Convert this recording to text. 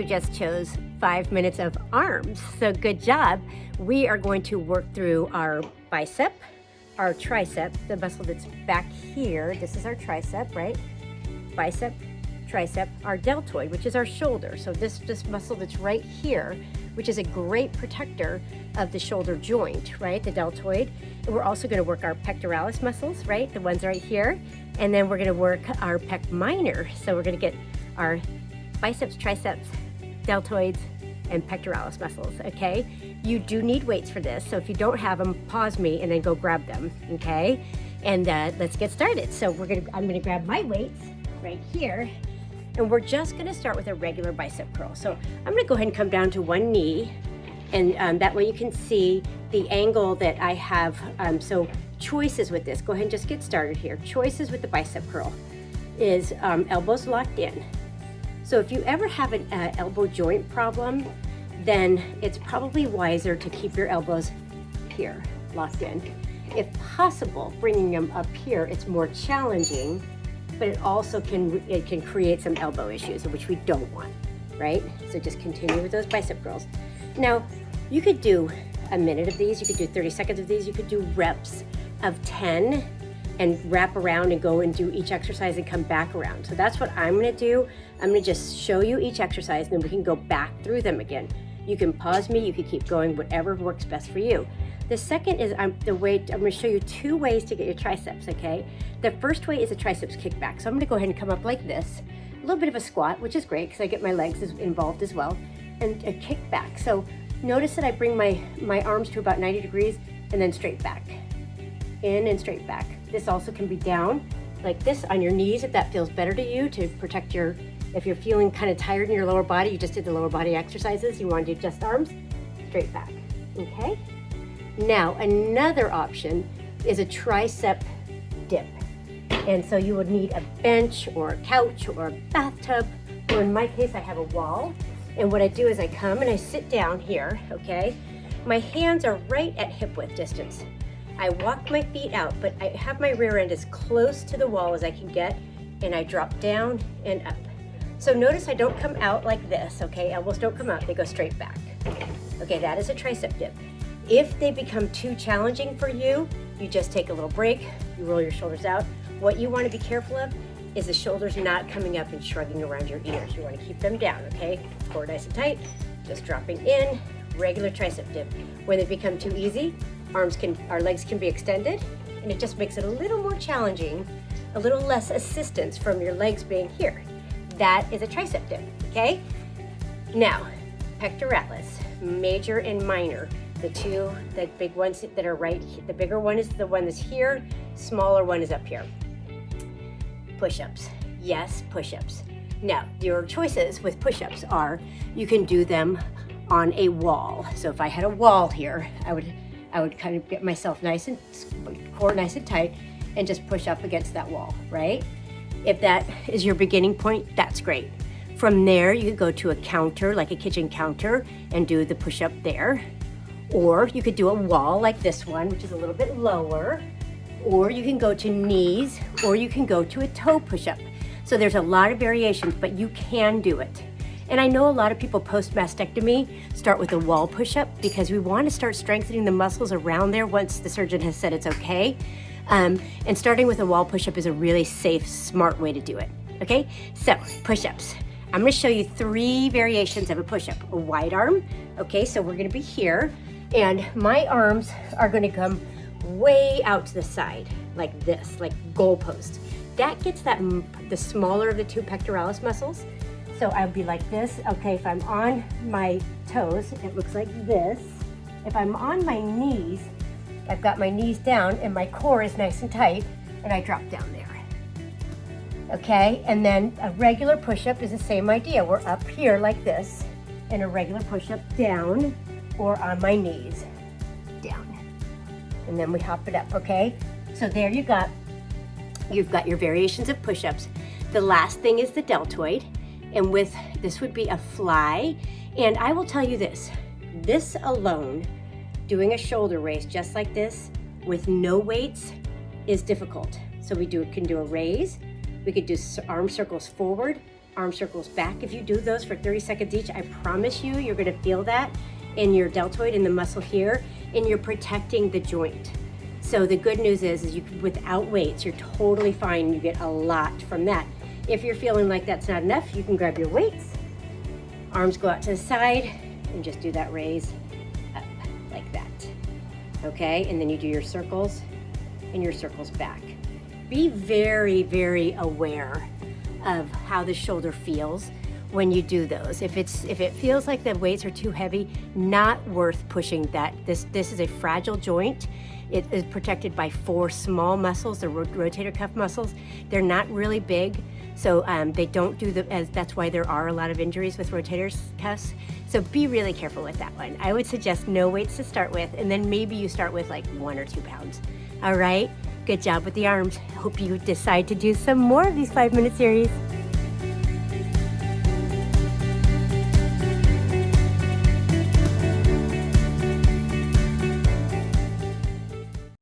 just chose 5 minutes of arms, so good job. We are going to work through our bicep, our tricep, the muscle that's back here. This is our tricep, right? Bicep, tricep, our deltoid, which is our shoulder. So this muscle that's right here, which is a great protector of the shoulder joint, right? The deltoid. And we're also gonna work our pectoralis muscles, right? The ones right here. And then we're gonna work our pec minor. So we're gonna get our biceps, triceps, deltoids, and pectoralis muscles, okay? You do need weights for this, so if you don't have them, pause me and then go grab them, okay? And let's get started. So I'm gonna grab my weights right here, and we're just gonna start with a regular bicep curl. So I'm gonna go ahead and come down to one knee, and that way you can see the angle that I have. So choices with this, go ahead and just get started here. Choices with the bicep curl is elbows locked in. So if you ever have an elbow joint problem, then it's probably wiser to keep your elbows here, locked in. If possible, bringing them up here, it's more challenging, but it also can create some elbow issues, which we don't want, right? So just continue with those bicep curls. Now, you could do a minute of these, you could do 30 seconds of these, you could do reps of 10 and wrap around and go and do each exercise and come back around. So that's what I'm gonna do. I'm gonna just show you each exercise and then we can go back through them again. You can pause me, you can keep going, whatever works best for you. The second is I'm gonna show you 2 ways to get your triceps, okay? The first way is a triceps kickback. So I'm gonna go ahead and come up like this, a little bit of a squat, which is great because I get my legs involved as well, and a kickback. So notice that I bring my arms to about 90 degrees and then straight back. In and straight back. This also can be down like this on your knees if that feels better to you, to protect if you're feeling kind of tired in your lower body, you just did the lower body exercises, you want to do just arms, straight back, okay? Now, another option is a tricep dip. And so you would need a bench or a couch or a bathtub, or in my case, I have a wall. And what I do is I come and I sit down here, okay? My hands are right at hip width distance. I walk my feet out, but I have my rear end as close to the wall as I can get, and I drop down and up. So notice I don't come out like this, okay? Elbows don't come out, they go straight back. Okay, that is a tricep dip. If they become too challenging for you, you just take a little break, you roll your shoulders out. What you wanna be careful of is the shoulders not coming up and shrugging around your ears. You wanna keep them down, okay? Core nice and tight, just dropping in, regular tricep dip. When they become too easy, our legs can be extended, and it just makes it a little more challenging, a little less assistance from your legs being here. That is a tricep dip, okay? Now, pectoralis, major and minor, the big ones that are right, the bigger one is the one that's here, smaller one is up here. Push-ups, yes, push-ups. Now, your choices with push-ups are, you can do them on a wall. So if I had a wall here, I would kind of get myself core nice and tight, and just push up against that wall, right? If that is your beginning point, that's great. From there, you could go to a counter, like a kitchen counter, and do the push-up there. Or you could do a wall like this one, which is a little bit lower. Or you can go to knees, or you can go to a toe push-up. So there's a lot of variations, but you can do it. And I know a lot of people post-mastectomy start with a wall push-up because we want to start strengthening the muscles around there once the surgeon has said it's okay. And starting with a wall push-up is a really safe, smart way to do it, okay? So, push-ups. I'm gonna show you 3 variations of a push-up. A wide arm, okay, so we're gonna be here, and my arms are gonna come way out to the side, like this, like goalpost. That gets the smaller of the 2 pectoralis muscles. So I'll be like this. Okay, if I'm on my toes, it looks like this. If I'm on my knees, I've got my knees down and my core is nice and tight, and I drop down there. Okay, and then a regular push-up is the same idea. We're up here like this, and a regular push-up down, or on my knees, down. And then we hop it up, okay? So there you've got your variations of push-ups. The last thing is the deltoid. And this would be a fly. And I will tell you this alone, doing a shoulder raise just like this with no weights is difficult. So we can do a raise, we could do arm circles forward, arm circles back. If you do those for 30 seconds each, I promise you, you're gonna feel that in your deltoid, in the muscle here, and you're protecting the joint. So the good news is you without weights, you're totally fine. You get a lot from that. If you're feeling like that's not enough, you can grab your weights, arms go out to the side, and just do that raise up like that. Okay, and then you do your circles and your circles back. Be very, very aware of how the shoulder feels when you do those. If it feels like the weights are too heavy, not worth pushing that. This is a fragile joint. It is protected by 4 small muscles, the rotator cuff muscles. They're not really big, so they don't do that's why there are a lot of injuries with rotator cuffs. So be really careful with that one. I would suggest no weights to start with, and then maybe you start with like 1 or 2 pounds. All right, good job with the arms. Hope you decide to do some more of these 5-minute series.